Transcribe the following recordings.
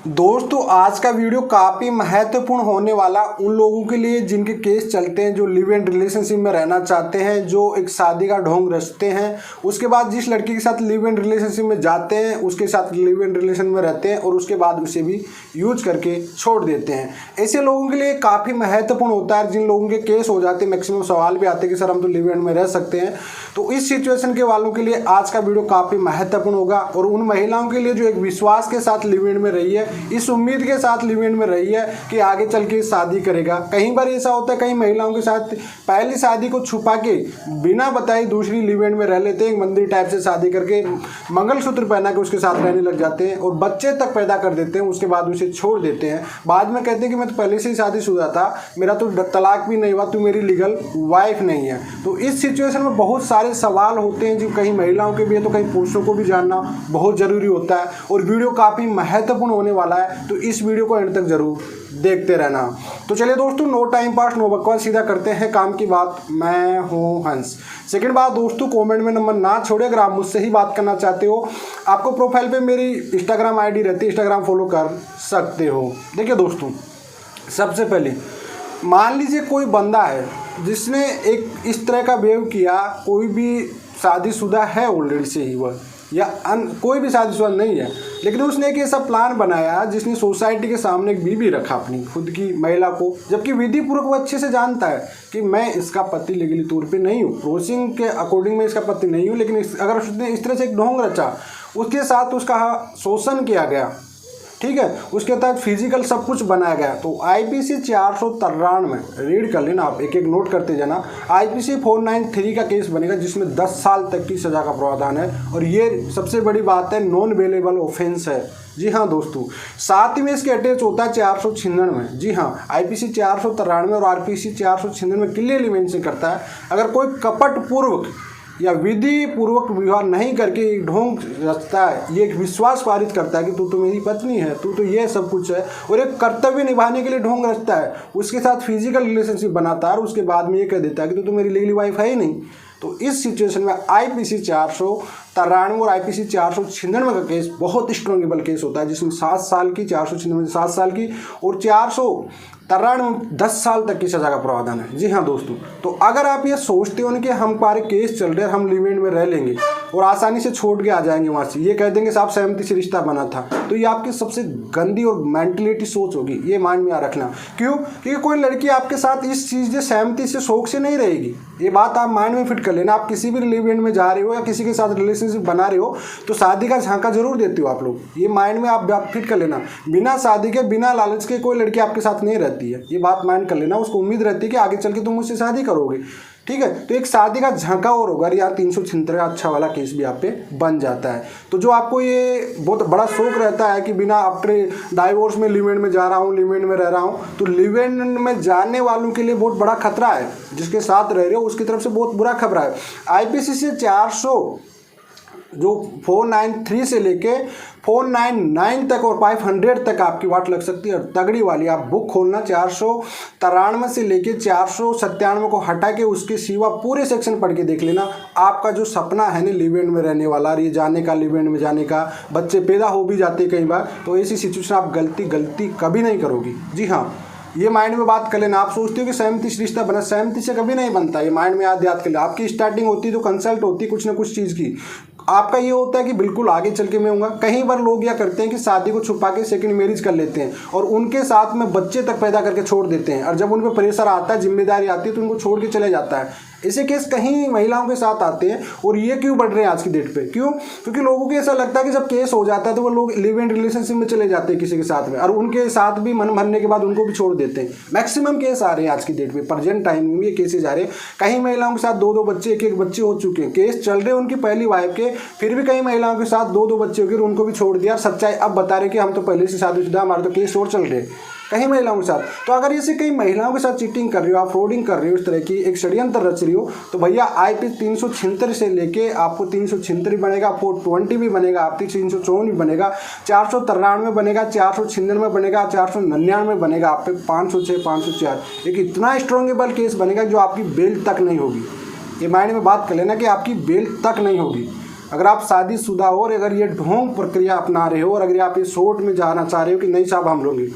दोस्तों आज का वीडियो काफ़ी महत्वपूर्ण होने वाला उन लोगों के लिए जिनके केस चलते हैं, जो लिव इन रिलेशनशिप में रहना चाहते हैं, जो एक शादी का ढोंग रचते हैं, उसके बाद जिस लड़की के साथ लिव इन रिलेशनशिप में जाते हैं उसके साथ लिव इन रिलेशन में रहते हैं और उसके बाद उसे भी यूज करके छोड़ देते हैं। ऐसे लोगों के लिए काफ़ी महत्वपूर्ण होता है। जिन लोगों के केस हो जाते हैं, मैक्सिमम सवाल भी आते हैं कि सर हम तो लिव इन में रह सकते हैं, तो इस सिचुएशन के वालों के लिए आज का वीडियो काफ़ी महत्वपूर्ण होगा। और उन महिलाओं के लिए जो एक विश्वास के साथ लिव इन में रही है, इस उम्मीद के साथ लिव इन में रही है कि आगे चल के शादी करेगा। कई बार ऐसा होता है, कई महिलाओं के साथ पहली शादी को छुपा के बिना बताए दूसरी लिव इन में रह लेते हैं, मंदिर टाइप से शादी करके मंगलसूत्र पहना के उसके साथ रहने लग जाते हैं और बच्चे तक पैदा कर देते हैं। उसके बाद उसे छोड़ देते हैं। बाद में कहते हैं कि मैं तो पहले से ही शादीशुदा था, मेरा तो तलाक भी नहीं हुआ, तू मेरी लीगल वाइफ नहीं है। तो इस सिचुएशन में बहुत सारे सवाल होते हैं जो कई महिलाओं के भी है, तो कई पुरुषों को भी जानना बहुत ज़रूरी होता है। और वीडियो काफ़ी महत्वपूर्ण होने वाला है, तो इस वीडियो को एंड तक जरूर देखते रहना। तो चलिए दोस्तों, नो टाइम पास नो बकवास, सीधा करते हैं काम की बात। मैं हूं हंस। सेकंड बात दोस्तों, कमेंट में नंबर ना छोड़े अगर आप मुझसे ही बात करना चाहते हो। आपको प्रोफाइल पे मेरी इंस्टाग्राम आईडी रहती है, इंस्टाग्राम फॉलो कर सकते हो। देखिए दोस्तों, सबसे पहले मान लीजिए कोई बंदा है जिसने एक इस तरह का बिहेव किया, कोई भी शादीशुदा है ऑलरेडी से ही वह, या कोई भी शादीशुदा नहीं है, लेकिन उसने एक ऐसा प्लान बनाया जिसने सोसाइटी के सामने एक बीवी रखा अपनी खुद की महिला को, जबकि विधि पूर्वक वो अच्छे से जानता है कि मैं इसका पति लीगली तौर पे नहीं हूँ, प्रोसिंग के अकॉर्डिंग मैं इसका पति नहीं हूँ, लेकिन अगर उसने इस तरह से एक ढोंग रचा, उसके साथ उसका शोषण किया गया, ठीक है, उसके तहत फिजिकल सब कुछ बनाया गया, तो आईपीसी 493 रीड कर लेना आप, एक एक नोट करते जाना। आईपीसी 493 का केस बनेगा जिसमें 10 साल तक की सज़ा का प्रावधान है। और ये सबसे बड़ी बात है, नॉन बेलेबल ऑफेंस है। जी हाँ दोस्तों, साथ ही में इसके अटैच होता है 496 में। जी हाँ, आईपीसी 493 और आरपीसी 496 में क्लियरली मेंशन करता है, अगर कोई कपट पूर्वक या विधि पूर्वक विवाह नहीं करके एक ढोंग रचता है, ये एक विश्वास पारित करता है कि तू तो मेरी पत्नी है, तू तो ये सब कुछ है, और एक कर्तव्य निभाने के लिए ढोंग रचता है, उसके साथ फिजिकल रिलेशनशिप बनाता है और उसके बाद में ये कह देता है कि तू तो मेरी लीगली वाइफ है ही नहीं, तो इस सिचुएशन में आईपीसी 493 और आईपीसी 496 का केस बहुत स्ट्रॉन्गेबल केस होता है, जिसमें 7 साल की, 496 में 7 साल की और 493 10 साल तक की सजा का प्रावधान है। जी हाँ दोस्तों, तो अगर आप ये सोचते हो ना कि हमारे केस चल रहे हैं, हम लिव इन में रह लेंगे और आसानी से छोड़ के आ जाएंगे वहाँ से, ये कह देंगे साहब सहमति से रिश्ता बना था, तो ये आपकी सबसे गंदी और मेंटलिटी सोच होगी, ये माइंड में आ रखना। क्यों? क्योंकि कोई लड़की आपके साथ इस चीज़ से सहमति से शौक से नहीं रहेगी, ये बात आप माइंड में फिट कर लेना। आप किसी भी लिव इन में जा रहे हो या किसी के साथ रिलेशनशिप बना रहे हो तो शादी का झांका जरूर देते हो आप लोग, ये माइंड में आप फिट कर लेना। बिना शादी के, बिना लालच के कोई लड़की आपके साथ नहीं रहती है, ये बात माइंड कर लेना। उसको उम्मीद रहती है कि आगे चल के तुम मुझसे शादी करोगे, ठीक है, तो एक शादी का झांका और होगा यार। 376 का अच्छा वाला केस भी आप पे बन जाता है। तो जो आपको ये बहुत बड़ा शौक रहता है कि बिना आफ्टर डाइवोर्स में लिव इन में जा रहा हूँ, लिव इन में रह रहा हूँ, तो लिव इन में जाने वालों के लिए बहुत बड़ा खतरा है। जिसके साथ रह रहे हो उसकी तरफ से बहुत बुरा खतरा है। आईपीसी से 400 जो 493 से लेके 499 तक और 500 तक आपकी वाट लग सकती है, और तगड़ी वाली आप बुक खोलना। 493 से लेके 497 को हटा के उसके सिवा पूरे सेक्शन पढ़ के देख लेना। आपका जो सपना है ना लिव इन में रहने वाला, ये जाने का, लिव इन में जाने का, बच्चे पैदा हो भी जाते कई बार, तो ऐसी सिचुएशन आप गलती कभी नहीं करोगी। जी हाँ, ये माइंड में बात कर लेना। आप सोचते हो कि सहमति से रिश्ता बना, सहमति से कभी नहीं बनता, ये माइंड में याद कर लेना। आपकी स्टार्टिंग होती है तो कंसल्ट होती है कुछ ना कुछ चीज़ की, आपका ये होता है कि बिल्कुल आगे चल के मैं हूँगा। कई बार लोग क्या करते हैं कि शादी को छुपा के सेकंड मैरिज कर लेते हैं और उनके साथ में बच्चे तक पैदा करके छोड़ देते हैं, और जब उन पर प्रेशर आता है, जिम्मेदारी आती है, तो उनको छोड़ के चले जाता है। ऐसे केस कहीं महिलाओं के साथ आते हैं, और ये क्यों बढ़ रहे हैं आज की डेट पे? क्यों? क्योंकि लोगों को ऐसा लगता है कि जब केस हो जाता है तो वो लोग लिव इन रिलेशनशिप में चले जाते हैं किसी के साथ में, और उनके साथ भी मन भरने के बाद उनको भी छोड़ देते हैं। मैक्सिमम केस आ रहे हैं आज की डेट में, प्रेजेंट टाइम में ये केसेज आ रहे हैं। कहीं महिलाओं के साथ 2-2 बच्चे, 1-1 बच्चे हो चुके हैं, केस चल रहे हैं उनकी पहली वाइफ के, फिर भी कई महिलाओं के साथ 2-2 बच्चे हो गए, उनको भी छोड़ दिया। सच्चाई अब बता रहे कि हम तो पहले से शादीशुदा, हमारे तो केस और चल रहे हैं कहीं महिलाओं के साथ। तो अगर ऐसे कई महिलाओं के साथ चीटिंग कर रही हो, आप फ्रॉडिंग कर रही हो, इस तरह की एक षड्यंत्र रच रही हो, तो भैया आईपीसी 376 से लेके आपको 376 बनेगा, 420 भी बनेगा, आपकी 354 भी बनेगा, 493 बनेगा, 496 बनेगा, 499 बनेगा, आप पे 506, 504 एक इतना स्ट्रॉन्गेबल केस बनेगा जो आपकी बेल तक नहीं होगी। ये माइंड में बात कर लेना कि आपकी बेल तक नहीं होगी। अगर आप शादीशुदा हो और अगर ये ढोंग प्रक्रिया अपना रहे हो और अगर आप ये शोर्ट में जाना चाह रहे हो कि नहीं साहब हम लोगे,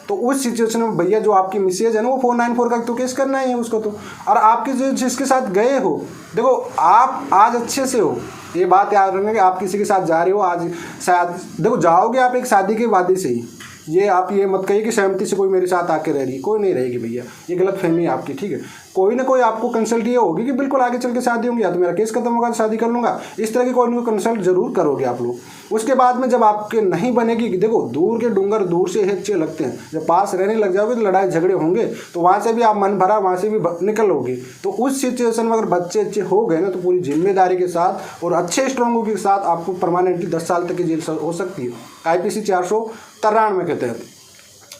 तो उस सिचुएशन में भैया जो आपकी मिसेज है ना वो 494 का तो केस करना ही है उसको तो। और आपके जो जिसके साथ गए हो, देखो आप आज अच्छे से हो, ये बात याद रखना कि आप किसी के साथ जा रहे हो आज, शायद देखो जाओगे आप एक शादी के वादे से ही, ये आप ये मत कहिए कि सहमति से कोई मेरे साथ आके रह रही, कोई नहीं रहेगी भैया, ये गलत फहमी है आपकी, ठीक है। कोई ना कोई आपको कंसल्ट ये होगी कि बिल्कुल आगे चल के शादी होंगी, या तो मेरा केस खत्म होगा तो शादी कर लूँगा, इस तरह की कोई ना कोई कंसल्ट जरूर करोगे आप लोग। उसके बाद में जब आपके नहीं बनेगी, देखो दूर के डूंगर दूर से अच्छे लगते हैं, जब पास रहने लग जाओगे तो लड़ाई झगड़े होंगे, तो वहाँ से भी आप मन भरा वहाँ से भी निकलोगे। तो उस सिचुएशन में अगर बच्चे अच्छे हो गए ना तो पूरी जिम्मेदारी के साथ और अच्छे स्ट्रॉन्गों के साथ आपको परमानेंटली 10 साल तक की जेल हो सकती है, IPC 493 के तहत।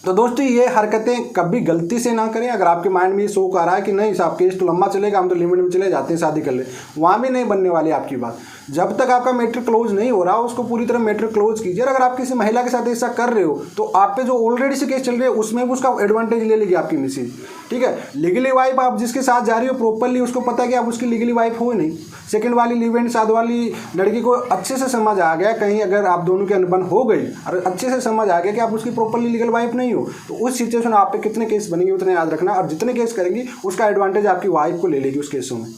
तो दोस्तों ये हरकतें कभी गलती से ना करें। अगर आपके माइंड में ये शौक आ रहा है कि नहीं साहब केस तो लंबा चलेगा, हम तो लिमिट में चले जाते हैं, शादी कर ले, वहाँ भी नहीं बनने वाली आपकी बात। जब तक आपका मैटर क्लोज नहीं हो रहा उसको पूरी तरह मैटर क्लोज कीजिए। अगर आप किसी महिला के साथ ऐसा कर रहे हो तो आप पे जो ऑलरेडी से केस चल रहे हैं उसमें भी उसका एडवांटेज ले लेगी आपकी मिसेज, ठीक है। लीगली वाइफ आप जिसके साथ जा रही हो प्रॉपरली उसको पता है कि आप उसकी लीगली वाइफ हो ही नहीं। सेकंड वाली लिव इन साथ वाली लड़की को अच्छे से समझ आ गया, कहीं अगर आप दोनों की अनबन हो गई और अच्छे से समझ आ गया कि आप उसकी प्रॉपरली लीगल वाइफ नहीं हो, तो उस सिचुएशन आप पे कितने केस बनेंगे उतने याद रखना, और जितने केस करेंगी उसका एडवांटेज आपकी वाइफ को ले लेगी उस केसों में।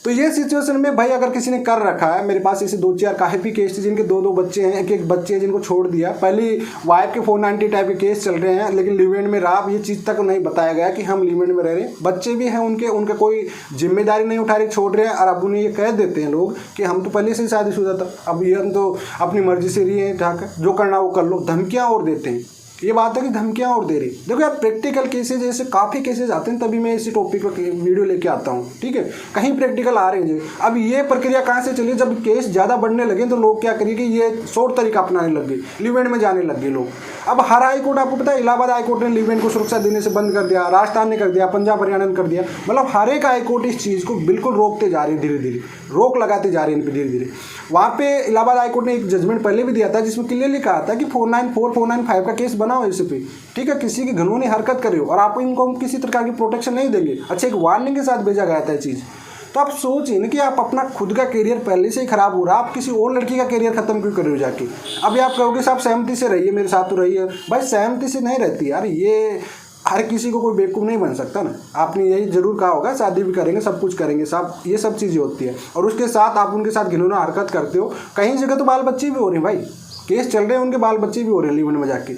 तो ये सिचुएशन में भाई अगर किसी ने कर रखा है, मेरे पास ऐसे 2-4 काफ़ी केस थे जिनके 2-2 बच्चे हैं, एक बच्चे हैं जिनको छोड़ दिया, पहली वाइफ के 490 टाइप के केस चल रहे हैं, लेकिन लिव इन में रहा, ये चीज़ तक नहीं बताया गया कि हम लिव इन में रह रहे हैं, बच्चे भी हैं उनके कोई जिम्मेदारी नहीं उठा रहे, छोड़ रहे हैं, और अब उन्हें ये कह देते हैं लोग कि हम तो पहले से ही शादीशुदा था, अब ये हम तो अपनी मर्जी से रही है, ढाक जो करना वो कर लो, धमकियाँ और देते हैं। ये बात है कि धमकियाँ और दे रही। देखो यार प्रैक्टिकल केसेज ऐसे काफ़ी केसेज आते हैं, तभी मैं इसी टॉपिक पर वीडियो लेके आता हूँ, ठीक है। कहीं प्रैक्टिकल आ रहे हैं। अब ये प्रक्रिया कहाँ से चली, जब केस ज़्यादा बढ़ने लगे तो लोग क्या करिए कि ये शॉर्ट तरीका अपनाने लग गए, लिव इन में जाने लग गए लोग। अब हर हाई कोर्ट आपको पता है, इलाहाबाद हाई कोर्ट ने लिव इन को सुरक्षा देने से बंद कर दिया, राजस्थान ने कर दिया, पंजाब हरियाणा ने कर दिया, मतलब हर एक हाई कोर्ट इस चीज़ को बिल्कुल रोकते जा रहे हैं, धीरे धीरे रोक लगाते जा रहे हैं इन पर धीरे धीरे। वहाँ पे इलाहाबाद हाई कोर्ट ने एक जजमेंट पहले भी दिया था जिसमें क्लियरली कहा था कि 494 495 का केस बनाओ इस पे, ठीक है। किसी की घिनौनी हरकत कर रहे हो और आप इनको किसी प्रकार की प्रोटेक्शन नहीं देंगे, अच्छा एक वार्निंग के साथ भेजा गया था ये चीज़। तो आप सोचिए ना कि आप अपना खुद का करियर पहले से ही खराब हो रहा है, आप किसी और लड़की का करियर खत्म क्यों कर रहे हो जाके। अभी आप कहोगे साहब सहमति से रहिए, मेरे साथ तो रहिए, भाई सहमति से नहीं रहती यार, ये हर किसी को कोई बेवकूफ़ नहीं बन सकता ना। आपने यही जरूर कहा होगा शादी भी करेंगे सब कुछ करेंगे साहब, ये सब चीज़ें होती है, और उसके साथ आप उनके साथ घिनौना हरकत करते हो। कहीं जगह तो बाल बच्चे भी हो रहे हैं भाई, केस चल रहे हैं उनके बाल बच्चे भी हो रहे हैं लिव इन में जाके।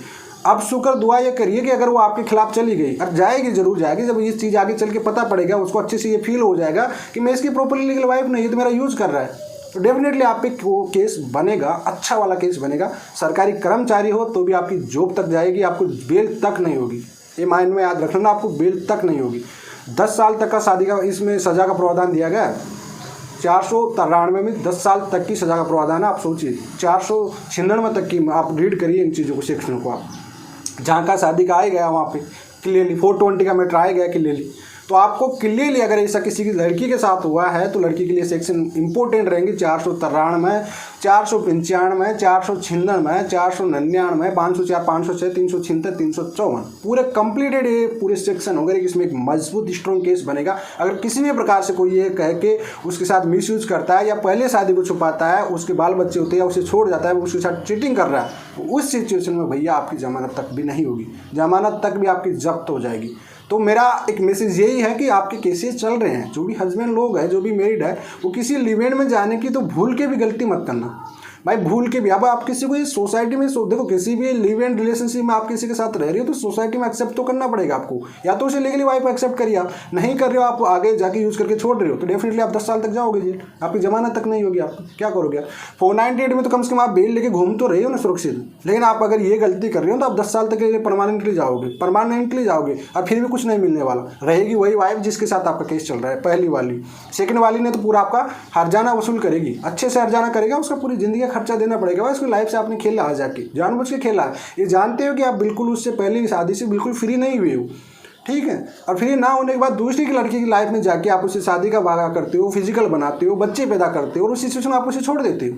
अब शुक्र दुआ ये करिए कि अगर वो आपके खिलाफ चली गई, और जाएगी जरूर जाएगी, जब ये चीज़ आगे चल के पता पड़ेगा उसको अच्छे से ये फील हो जाएगा कि मैं इसकी प्रॉपरली लीगल वाइफ नहीं है तो मेरा यूज़ कर रहा है, तो डेफिनेटली आप पे वो केस बनेगा, अच्छा वाला केस बनेगा। सरकारी कर्मचारी हो तो भी आपकी जॉब तक जाएगी, आपको बेल तक नहीं होगी, ये माइंड में याद रखना, आपको बेल तक नहीं होगी। 10 साल तक का शादी का इसमें सज़ा का प्रावधान दिया गया है, 493 में 10 साल तक की सज़ा का प्रावधान है। आप सोचिए 496 तक की, आप रीड करिए इन चीज़ों को, सेक्शन को आप, जहाँ का शादी का आ गया वहाँ पे क्लियरली 420 का मैटर आ गया क्लियरली। तो आपको क्लियरली अगर ऐसा किसी की लड़की के साथ हुआ है तो लड़की के लिए सेक्शन इंपॉर्टेंट रहेंगे, 493, 495, 496, 499, 504, 506, 376, 354 पूरे कंप्लीटेड ये पूरे सेक्शन हो गए। इसमें एक मजबूत स्ट्रॉन्ग केस बनेगा। अगर किसी भी प्रकार से कोई ये कह के उसके साथ मिसयूज करता है या पहले शादी को छुपाता है, उसके बाल बच्चे होते हैं, उसे छोड़ जाता है, उसके साथ चीटिंग कर रहा है, तो उस सिचुएशन में भैया आपकी जमानत तक भी नहीं होगी, जमानत तक भी आपकी जब्त हो जाएगी। तो मेरा एक मैसेज यही है कि आपके केसेस चल रहे हैं, जो भी हस्बैंड लोग हैं, जो भी मैरिड है, वो किसी लिव इन में जाने की तो भूल के भी गलती मत करना भाई, भूल के भी। अब आप किसी को ये सोसाइटी में देखो, किसी भी लिव इन रिलेशनशिप में आप किसी के साथ रह रही हो तो सोसाइटी में एक्सेप्ट तो करना पड़ेगा आपको, या तो उसे लीगली वाइफ एक्सेप्ट करिए, आप नहीं कर रहे हो, आप आगे जाके यूज़ करके छोड़ रहे हो तो डेफिनेटली आप 10 साल तक जाओगे जेल, आपकी जमानत तक नहीं होगी। आप क्या करोगे आप 498 में तो कम से कम आप बेल लेके घूम तो रहे हो ना सुरक्षित, लेकिन आप अगर ये गलती कर रहे हो तो आप 10 साल तक के लिए परमानेंटली जाओगे और फिर भी कुछ नहीं मिलने वाला। रहेगी वही वाइफ जिसके साथ आपका केस चल रहा है, पहली वाली। सेकंड वाली ने तो पूरा आपका हर्जाना वसूल करेगी, अच्छे से हर्जाना करेगा, उसका पूरी ज़िंदगी का खर्चा देना पड़ेगा। उसकी लाइफ से आपने खेला है, जाके जानबूझ के खेला है, ये जानते हो कि आप बिल्कुल उससे पहले शादी से बिल्कुल फ्री नहीं हुए हो, ठीक है। और फ्री ना होने के बाद दूसरी की लड़की की लाइफ में जाके आप उससे शादी का वादा करते हो, फिजिकल बनाते हो, बच्चे पैदा करते हो और उस सिचुएशन में आप उसे छोड़ देते हो,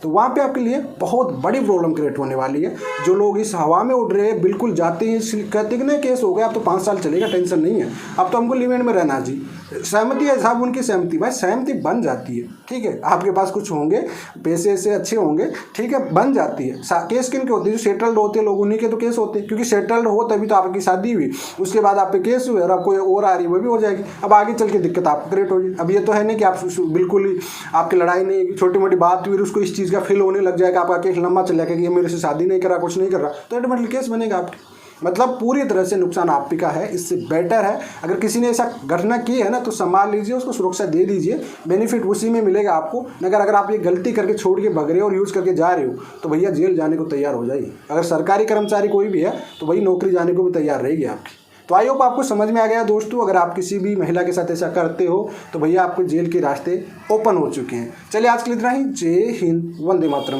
तो वहाँ पे आपके लिए बहुत बड़ी प्रॉब्लम क्रिएट होने वाली है। जो लोग इस हवा में उड़ रहे हैं, बिल्कुल जाते हैं, कहते हैं कि नहीं केस हो गया, अब तो 5 साल चलेगा, टेंशन नहीं है, अब तो हमको लिव इन में रहना जी, सहमति है साहब, उनकी सहमति, भाई सहमति बन जाती है, ठीक है, आपके पास कुछ होंगे, पैसे से अच्छे होंगे, ठीक है, बन जाती है। केस किन के होते हैं? जो सेटल्ड होते हैं लोग, उन्हीं के तो केस होते हैं, क्योंकि सेटल्ड हो तभी तो आपकी शादी हुई, उसके बाद आप पे केस हुए और आप कोई और आ रही वो भी हो जाएगी, अब आगे चल के दिक्कत आपको क्रिएट होगी। अब ये तो है नहीं कि आप बिल्कुल ही आपकी लड़ाई नहीं, छोटी मोटी बात हुई उसको इस चीज़ का फील होने लग जाएगा, आपका केस लंबा चल जाएगा कि ये मेरे से शादी नहीं कर रहा, कुछ नहीं कर रहा, तो ऑटोमेटिकली केस बनेगा आपके। मतलब पूरी तरह से नुकसान आप ही का है। इससे बेटर है अगर किसी ने ऐसा घटना की है ना तो संभाल लीजिए, उसको सुरक्षा दे दीजिए, बेनिफिट उसी में मिलेगा आपको। अगर आप ये गलती करके छोड़ के भग रहे हो और यूज़ करके जा रहे हो तो भैया जेल जाने को तैयार हो जाइए। अगर सरकारी कर्मचारी कोई भी है तो वही नौकरी जाने को भी तैयार रहेगी आपकी। तो आई होप आपको समझ में आ गया दोस्तों। अगर आप किसी भी महिला के साथ ऐसा करते हो तो भैया आपको जेल के रास्ते ओपन हो चुके हैं। चलिए आज के लिए इतना ही। जय हिंद, वंदे मातरम।